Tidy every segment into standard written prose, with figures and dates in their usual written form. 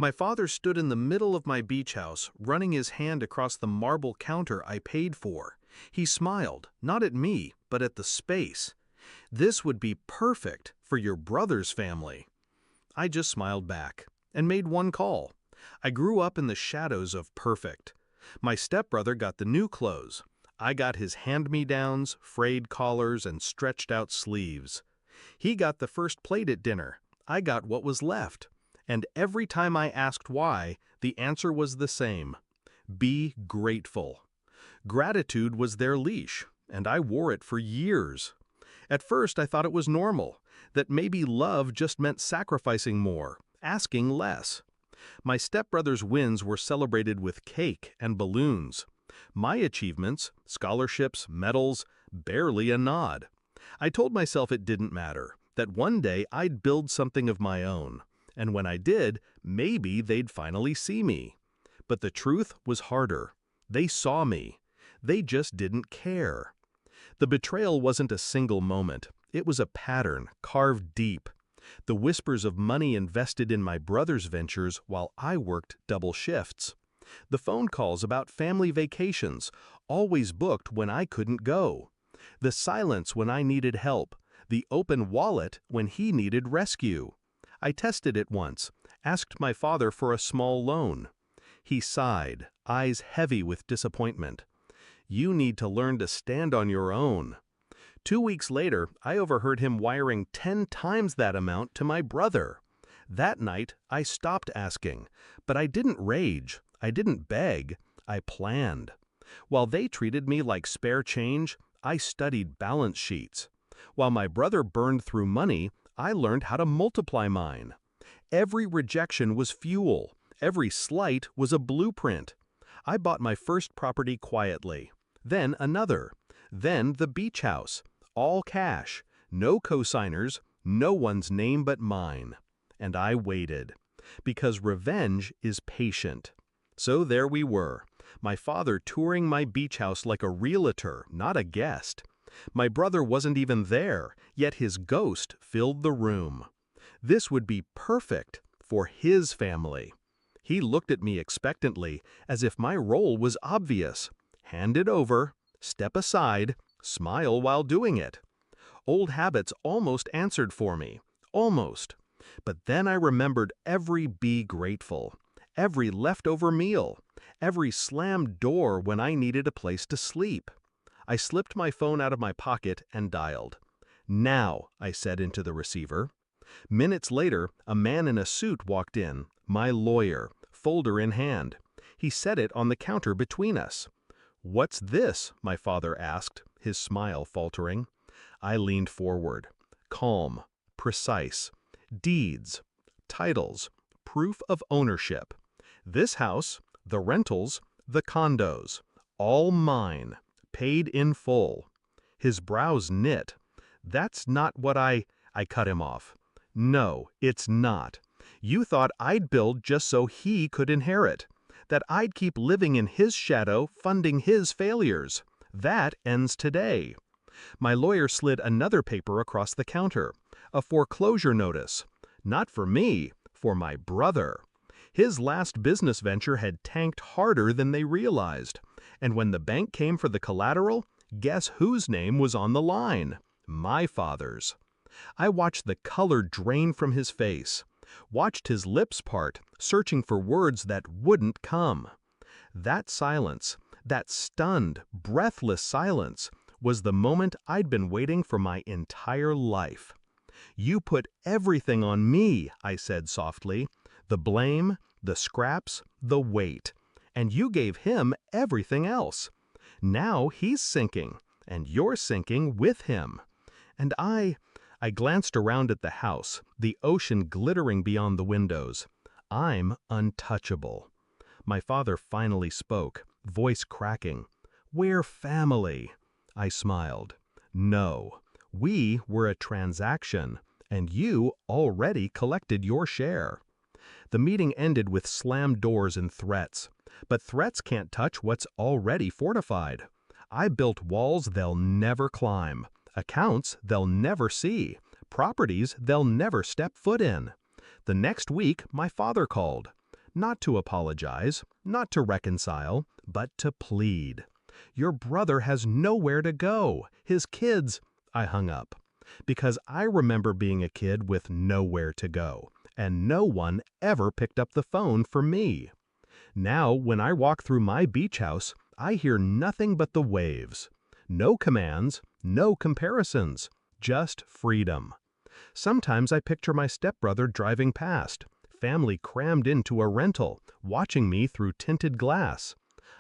My father stood in the middle of my beach house, running his hand across the marble counter I paid for. He smiled, not at me, but at the space. "This would be perfect for your brother's family." I just smiled back and made one call. I grew up in the shadows of perfect. My stepbrother got the new clothes. I got his hand-me-downs, frayed collars, and stretched-out sleeves. He got the first plate at dinner. I got what was left. And every time I asked why, the answer was the same: be grateful. Gratitude was their leash, and I wore it for years. At first, I thought it was normal, that maybe love just meant sacrificing more, asking less. My stepbrother's wins were celebrated with cake and balloons. My achievements, scholarships, medals, barely a nod. I told myself it didn't matter, that one day I'd build something of my own. And when I did, maybe they'd finally see me. But the truth was harder. They saw me. They just didn't care. The betrayal wasn't a single moment. It was a pattern, carved deep. The whispers of money invested in my brother's ventures while I worked double shifts. The phone calls about family vacations, always booked when I couldn't go. The silence when I needed help. The open wallet when he needed rescue. I tested it once, asked my father for a small loan. He sighed, eyes heavy with disappointment. "You need to learn to stand on your own." 2 weeks later, I overheard him wiring 10 times that amount to my brother. That night, I stopped asking, but I didn't rage, I didn't beg, I planned. While they treated me like spare change, I studied balance sheets. While my brother burned through money, I learned how to multiply mine. Every rejection was fuel. Every slight was a blueprint. I bought my first property quietly. Then another. Then the beach house. All cash. No cosigners. No one's name but mine. And I waited. Because revenge is patient. So there we were. My father touring my beach house like a realtor, not a guest. My brother wasn't even there, yet his ghost filled the room. This would be perfect for his family. He looked at me expectantly, as if my role was obvious. Hand it over, step aside, smile while doing it. Old habits almost answered for me. Almost. But then I remembered every be grateful, every leftover meal, every slammed door when I needed a place to sleep. I slipped my phone out of my pocket and dialed. "Now," I said into the receiver. Minutes later, a man in a suit walked in, my lawyer, folder in hand. He set it on the counter between us. "What's this?" my father asked, his smile faltering. I leaned forward. Calm, precise. Deeds, titles, proof of ownership. This house, the rentals, the condos, all mine. Paid in full. His brows knit. "That's not what I cut him off. "No, it's not. You thought I'd build just so he could inherit. That I'd keep living in his shadow, funding his failures. That ends today." My lawyer slid another paper across the counter. A foreclosure notice. Not for me, for my brother. His last business venture had tanked harder than they realized. And when the bank came for the collateral, guess whose name was on the line? My father's. I watched the color drain from his face, watched his lips part, searching for words that wouldn't come. That silence, that stunned, breathless silence, was the moment I'd been waiting for my entire life. "You put everything on me," I said softly. "The blame, the scraps, the weight. And you gave him everything else. Now he's sinking, and you're sinking with him." And I glanced around at the house, the ocean glittering beyond the windows. I'm untouchable. My father finally spoke, voice cracking. "We're family." I smiled. "No, we were a transaction, and you already collected your share." The meeting ended with slammed doors and threats. But threats can't touch what's already fortified. I built walls they'll never climb, accounts they'll never see, properties they'll never step foot in. The next week, my father called. Not to apologize, not to reconcile, but to plead. Your brother has nowhere to go. His kids. I hung up. Because I remember being a kid with nowhere to go, and no one ever picked up the phone for me. Now, when I walk through my beach house, I hear nothing but the waves. No commands, no comparisons, just freedom. Sometimes I picture my stepbrother driving past, family crammed into a rental, watching me through tinted glass.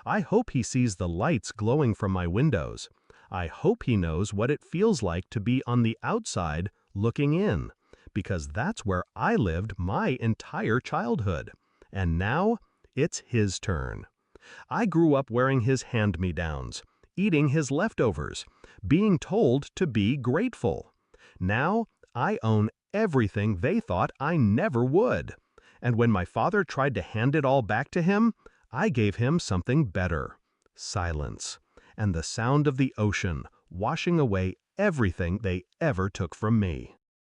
I hope he sees the lights glowing from my windows. I hope he knows what it feels like to be on the outside looking in, because that's where I lived my entire childhood. And now, it's his turn. I grew up wearing his hand-me-downs, eating his leftovers, being told to be grateful. Now, I own everything they thought I never would. And when my father tried to hand it all back to him, I gave him something better: silence, and the sound of the ocean washing away everything they ever took from me.